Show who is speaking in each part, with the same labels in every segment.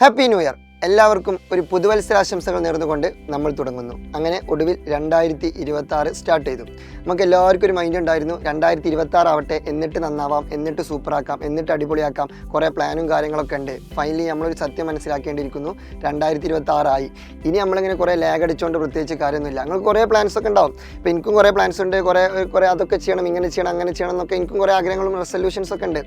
Speaker 1: Happy new year. എല്ലാവർക്കും ഒരു പുതുവത്സരാശംസകൾ നേർന്നുകൊണ്ട് നമ്മൾ തുടങ്ങുന്നു. അങ്ങനെ ഒടുവിൽ 2026 സ്റ്റാർട്ട് ചെയ്തു. നമുക്ക് എല്ലാവർക്കും ഒരു മൈൻഡ് ഉണ്ടായിരുന്നു 2026 ആവട്ടെ, എന്നിട്ട് നന്നാവാം, എന്നിട്ട് സൂപ്പറാക്കാം, എന്നിട്ട് അടിപൊളിയാക്കാം, കുറേ പ്ലാനും കാര്യങ്ങളൊക്കെ ഉണ്ട്. ഫൈനലി നമ്മളൊരു സത്യം മനസ്സിലാക്കേണ്ടിയിരിക്കുന്നു, 2026 ആയി. ഇനി നമ്മളിങ്ങനെ കുറേ ലാഗ് അടിച്ചുകൊണ്ട് പ്രത്യേകിച്ച് കാര്യമൊന്നുമില്ല. നിങ്ങൾക്ക് കുറേ പ്ലാൻസ് ഒക്കെ ഉണ്ടാവും. ഇപ്പോൾ എനിക്കും കുറേ പ്ലാൻസ് ഉണ്ട്, കുറേ അതൊക്കെ ചെയ്യണം, ഇങ്ങനെ ചെയ്യണം, അങ്ങനെ ചെയ്യണം എന്നൊക്കെ എനിക്കും കുറേ ആഗ്രഹങ്ങളും റെസൊല്യൂഷൻസ് ഒക്കെ ഉണ്ട്.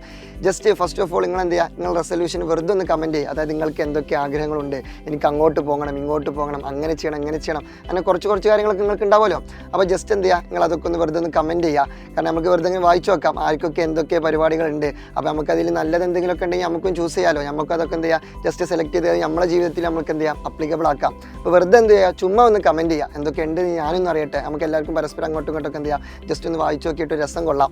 Speaker 1: ജസ്റ്റ് ഫസ്റ്റ് ഓഫ് ഓൾ നിങ്ങൾ എന്ത് ചെയ്യുക, നിങ്ങൾ റെസൊല്യൂഷൻ വെറുതെ ഒന്ന് കമൻറ്റ് ചെയ്യുക. അതായത് നിങ്ങൾക്ക് എന്തൊക്കെ ആഗ്രഹങ്ങളുണ്ട്, എനിക്ക് അങ്ങോട്ട് പോകണം, ഇങ്ങോട്ട് പോകണം, അങ്ങനെ ചെയ്യണം, ഇങ്ങനെ ചെയ്യണം, അങ്ങനെ കുറച്ച് കാര്യങ്ങളൊക്കെ നിങ്ങൾക്ക് ഉണ്ടാവുമല്ലോ. അപ്പോൾ ജസ്റ്റ് എന്ത് ചെയ്യുക, നിങ്ങൾ അതൊക്കെ ഒന്ന് വെറുതെ ഒന്ന് കമൻറ്റ് ചെയ്യുക. കാരണം നമുക്ക് വെറുതെ ഇങ്ങനെ വായിച്ചു വെക്കാം ആർക്കൊക്കെ എന്തൊക്കെ പരിപാടികളുണ്ട്. അപ്പോൾ നമുക്കതിൽ നല്ലത് എന്തെങ്കിലുമൊക്കെ ഉണ്ടെങ്കിൽ നമുക്കും ചൂസ് ചെയ്യാമല്ലോ. നമുക്കതൊക്കെ എന്ത് ചെയ്യുക, ജസ്റ്റ് സെലക്ട് ചെയ്ത് നമ്മുടെ ജീവിതത്തിൽ നമുക്ക് എന്ത് ചെയ്യാം, അപ്ലിക്കബിൾ ആക്കാം. അപ്പോൾ വെറുതെ എന്ത് ചെയ്യുക, ചുമ്മാ ഒന്ന് കമൻറ്റ് ചെയ്യുക. എന്തൊക്കെ ഉണ്ട് ഞാനൊന്നും അറിയട്ടെ, നമുക്ക് എല്ലാവർക്കും പരസ്പരം അങ്ങോട്ടും ഇങ്ങോട്ടൊക്കെ എന്ത് ചെയ്യുക, ജസ്റ്റ് ഒന്ന് വായിച്ചു നോക്കിയിട്ട് രസം കൊള്ളാം.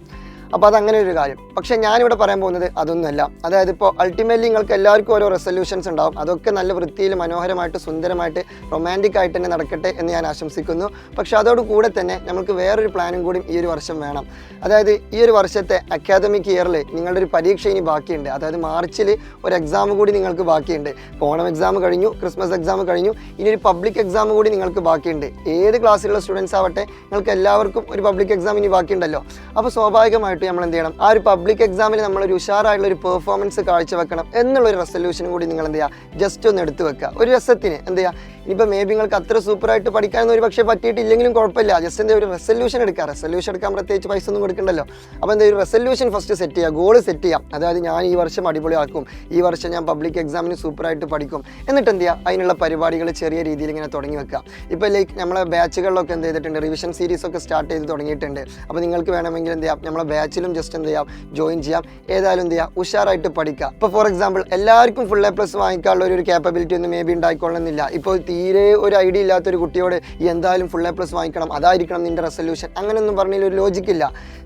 Speaker 1: അപ്പോൾ അതങ്ങനെ ഒരു കാര്യം. പക്ഷേ ഞാനിവിടെ പറയാൻ പോകുന്നത് അതൊന്നുമല്ല. അതായത് ഇപ്പോൾ അൾട്ടിമേറ്റ്ലി നിങ്ങൾക്ക് എല്ലാവർക്കും ഓരോ റെസൊല്യൂഷൻസ് ഉണ്ടാവും. അതൊക്കെ നല്ല വൃത്തിയിൽ മനോഹരമായിട്ട് സുന്ദരമായിട്ട് റൊമാൻറ്റിക് ആയിട്ട് തന്നെ നടക്കട്ടെ എന്ന് ഞാൻ ആശംസിക്കുന്നു. പക്ഷേ അതോടുകൂടെ തന്നെ നമുക്ക് വേറൊരു പ്ലാനും കൂടി ഈ ഒരു വർഷം വേണം. അതായത് ഈ ഒരു വർഷത്തെ അക്കാദമിക് ഇയറിൽ നിങ്ങളുടെ ഒരു പരീക്ഷ ഇനി ബാക്കിയുണ്ട്. അതായത് മാർച്ചിൽ ഒരു എക്സാം കൂടി നിങ്ങൾക്ക് ബാക്കിയുണ്ട്. ഇപ്പോൾ ഓണം എക്സാം കഴിഞ്ഞു, ക്രിസ്മസ് എക്സാം കഴിഞ്ഞു, ഇനി ഒരു പബ്ലിക് എക്സാം കൂടി നിങ്ങൾക്ക് ബാക്കിയുണ്ട്. ഏത് ക്ലാസ്സിലുള്ള സ്റ്റുഡൻസ് ആവട്ടെ, നിങ്ങൾക്ക് എല്ലാവർക്കും ഒരു പബ്ലിക് എക്സാം ഇനി ബാക്കിയുണ്ടല്ലോ. അപ്പോൾ സ്വാഭാവികമായിട്ടും നമ്മൾ എന്ത് ചെയ്യണം, ആ ഒരു പബ്ലിക് എക്സാമിൽ നമ്മളൊരു ഉഷാറായിട്ടുള്ള ഒരു പെർഫോമൻസ് കാഴ്ചവെക്കണം എന്നുള്ളൊരു റെസൊല്യൂഷൻ കൂടി നിങ്ങൾ എന്ത് ചെയ്യുക, ജസ്റ്റ് ഒന്ന് എടുത്തു വെക്കുക. ഒരു രസത്തിന് എന്ത് ചെയ്യുക. ഇനിയിപ്പോൾ മേ ബി നിങ്ങൾക്ക് അത്ര സൂപ്പറായിട്ട് പഠിക്കാനൊന്നും ഒരു പക്ഷേ പറ്റിയിട്ടില്ലെങ്കിലും കുഴപ്പമില്ല. ജസ്റ്റ് എന്താ ഒരു റെസൊല്യൂഷൻ എടുക്കുക. റെസൊല്യൂഷൻ എടുക്കാൻ പ്രത്യേകിച്ച് പൈസ ഒന്നും കൊടുക്കണ്ടല്ലോ. അപ്പോൾ എന്താ ഒരു റെസൊല്യൂഷൻ ഫസ്റ്റ് സെറ്റ് ചെയ്യുക, ഗോൾ സെറ്റ് ചെയ്യാം. അതായത് ഞാൻ ഈ വർഷം അടിപൊളിയാക്കും, ഈ വർഷം ഞാൻ പബ്ലിക് എക്സാമിന് സൂപ്പറായിട്ട് പഠിക്കും. എന്നിട്ട് എന്ത് ചെയ്യുക, അതിനുള്ള പരിപാടികൾ ചെറിയ രീതിയിൽ ഇങ്ങനെ തുടങ്ങി വെക്കുക. ഇപ്പോൾ ലൈക്ക് നമ്മളെ ബാച്ചുകളിലൊക്കെ എന്ത് ചെയ്തിട്ടുണ്ട്, റിവിഷൻ സീരീസ് ഒക്കെ സ്റ്റാർട്ട് ചെയ്ത് തുടങ്ങിയിട്ടുണ്ട്. അപ്പോൾ നിങ്ങൾക്ക് വേണമെങ്കിൽ എന്ത് ചെയ്യാം, നമ്മളെ ബാച്ചിലും ജസ്റ്റ് എന്ത് ചെയ്യാം, ജോയിൻ ചെയ്യാം. ഏതായാലും എന്ത് ചെയ്യുക, ഉഷാറായിട്ട് പഠിക്കുക. ഇപ്പോൾ ഫോർ എക്സാമ്പിൾ എല്ലാവർക്കും ഫുൾ A+ വാങ്ങിക്കാനുള്ള ഒരു ക്യാപ്പബിലിറ്റി ഒന്നും മേ ബി ഉണ്ടായിക്കൊള്ളുന്നില്ല. ഇപ്പോൾ തീരെ ഒരു ഐഡിയ ഇല്ലാത്തൊരു കുട്ടിയോട് എന്തായാലും ഫുൾ A+ വാങ്ങിക്കണം, അതായിരിക്കണം നിൻ്റെ റെസൊല്യൂഷൻ, അങ്ങനെയൊന്നും പറഞ്ഞാൽ ഒരു ലോജിക്കില്ല.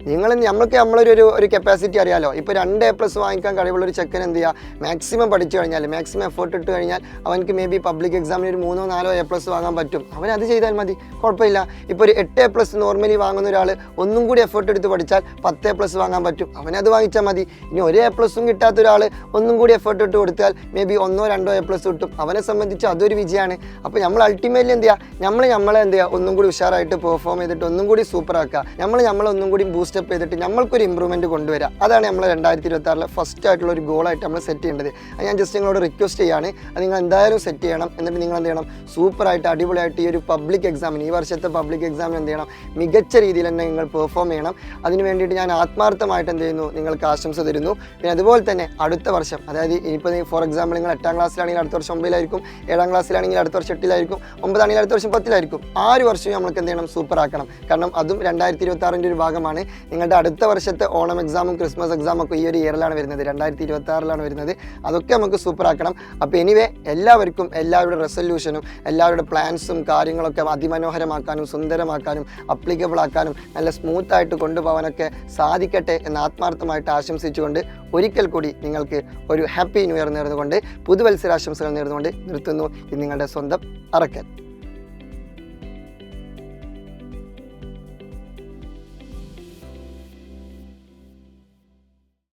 Speaker 1: നമ്മളൊരു കപ്പാസിറ്റി അറിയാലോ. ഇപ്പോൾ 2 A+ വാങ്ങിക്കാൻ കഴിവുള്ളൊരു ചെക്കൻ എന്ത് ചെയ്യുക, മാക്സിമം പഠിച്ചു കഴിഞ്ഞാൽ, മാക്സിമം എഫേർട്ട് ഇട്ട് കഴിഞ്ഞാൽ അവനക്ക് മേ ബി പബ്ലിക് എക്സാമിന് ഒരു 3-4 A+ വാങ്ങാൻ പറ്റും. അവൻ അത് ചെയ്താൽ മതി, കുഴപ്പമില്ല. ഇപ്പോൾ ഒരു 8 A+ നോർമലി വാങ്ങുന്ന ഒരാൾ ഒന്നും കൂടി എഫേർട്ട് എടുത്ത് പഠിച്ചാൽ 10 A+ വാങ്ങാൻ പറ്റും. അവനത് വാങ്ങിച്ചാൽ മതി. ഇനി ഒരു A+ കിട്ടാത്ത ഒരാൾ ഒന്നും കൂടി എഫേർട്ട് ഇട്ട് കൊടുത്താൽ മേ ബി 1-2 A+ കിട്ടും. അവനെ സംബന്ധിച്ച് അതൊരു വിജയമാണ്. അപ്പോൾ നമ്മൾ അൾട്ടിമേറ്റ്ലി എന്ത് ചെയ്യുക, നമ്മളെ എന്ത് ചെയ്യുക, ഒന്നും കൂടി ഉഷാറായിട്ട് പെർഫോം ചെയ്തിട്ട് ഒന്നും കൂടി സൂപ്പറാക്കുക. നമ്മളെ ഒന്നും കൂടി ബൂസ്റ്റപ്പ് ചെയ്തിട്ട് നമ്മൾക്കൊരു ഇമ്പ്രൂവ്മെൻറ്റ് കൊണ്ടുവരിക. അതാണ് നമ്മൾ 2026 ഫസ്റ്റ് ആയിട്ടുള്ള ഒരു ഗോളായിട്ട് നമ്മൾ സെറ്റ് ചെയ്യേണ്ടത്. അത് ഞാൻ ജസ്റ്റ് നിങ്ങളോട് റിക്വസ്റ്റ് ചെയ്യാണ്. അത് നിങ്ങൾ എന്തായാലും സെറ്റ് ചെയ്യണം. എന്നിട്ട് നിങ്ങൾ എന്ത് ചെയ്യണം, സൂപ്പറായിട്ട് അടിപൊളിയായിട്ട് ഈ ഒരു പബ്ലിക് എക്സാമിന്, ഈ വർഷത്തെ പബ്ലിക് എക്സാമിന് എന്ത് ചെയ്യണം, മികച്ച രീതിയിൽ തന്നെ നിങ്ങൾ പെർഫോം ചെയ്യണം. അതിന് വേണ്ടിയിട്ട് ഞാൻ ആത്മാർത്ഥമായിട്ട് എന്ത് ചെയ്യുന്നു, നിങ്ങൾക്ക് ആശംസ തരുന്നു. പിന്നെ അതുപോലെ തന്നെ അടുത്ത വർഷം, അതായത് ഇപ്പോൾ ഫോർ എക്സാമ്പിൾ നിങ്ങൾ 8ാം ക്ലാസ്സിലാണെങ്കിൽ അടുത്ത വർഷം 9-ലായിരിക്കും, 7ാം ക്ലാസ്സിലാണെങ്കിൽ അടുത്ത വർഷം 8-ലായിരിക്കും, 9ആണെങ്കിൽ അടുത്ത വർഷം 10-ലായിരിക്കും. ആ ഒരു വർഷം നമുക്ക് എന്ത് ചെയ്യണം, സൂപ്പറാക്കണം. കാരണം അതും 2026 ഒരു ഭാഗമാണ്. നിങ്ങളുടെ അടുത്ത വർഷത്തെ ഓണം എക്സാമും ക്രിസ്മസ് എക്സാമും ഒക്കെ ഈ ഒരു ഇയറിലാണ് വരുന്നത്, 2026 വരുന്നത്. അതൊക്കെ നമുക്ക് സൂപ്പറാക്കണം. അപ്പോൾ എനിവേ എല്ലാവർക്കും എല്ലാവരുടെ റെസൊല്യൂഷനും എല്ലാവരുടെ പ്ലാൻസും കാര്യങ്ങളൊക്കെ അതിമനോഹരമാക്കാനും സുന്ദരമാക്കാനും അപ്ലിക്കബിൾ ആക്കാനും നല്ല സ്മൂത്തായിട്ട് കൊണ്ടുപോകാനൊക്കെ സാധിക്കട്ടെ എന്ന് ആത്മാർത്ഥമായിട്ട് ആശംസിച്ചുകൊണ്ട് ഒരിക്കൽ കൂടി നിങ്ങൾക്ക് ഒരു ഹാപ്പി ന്യൂ ഇയർ നേർന്നുകൊണ്ട് പുതുവത്സരാശംസകൾ നേർന്നുകൊണ്ട് നിർത്തുന്നു. ഇത് നിങ്ങളുടെ സ്വന്തം അറക്കൽ.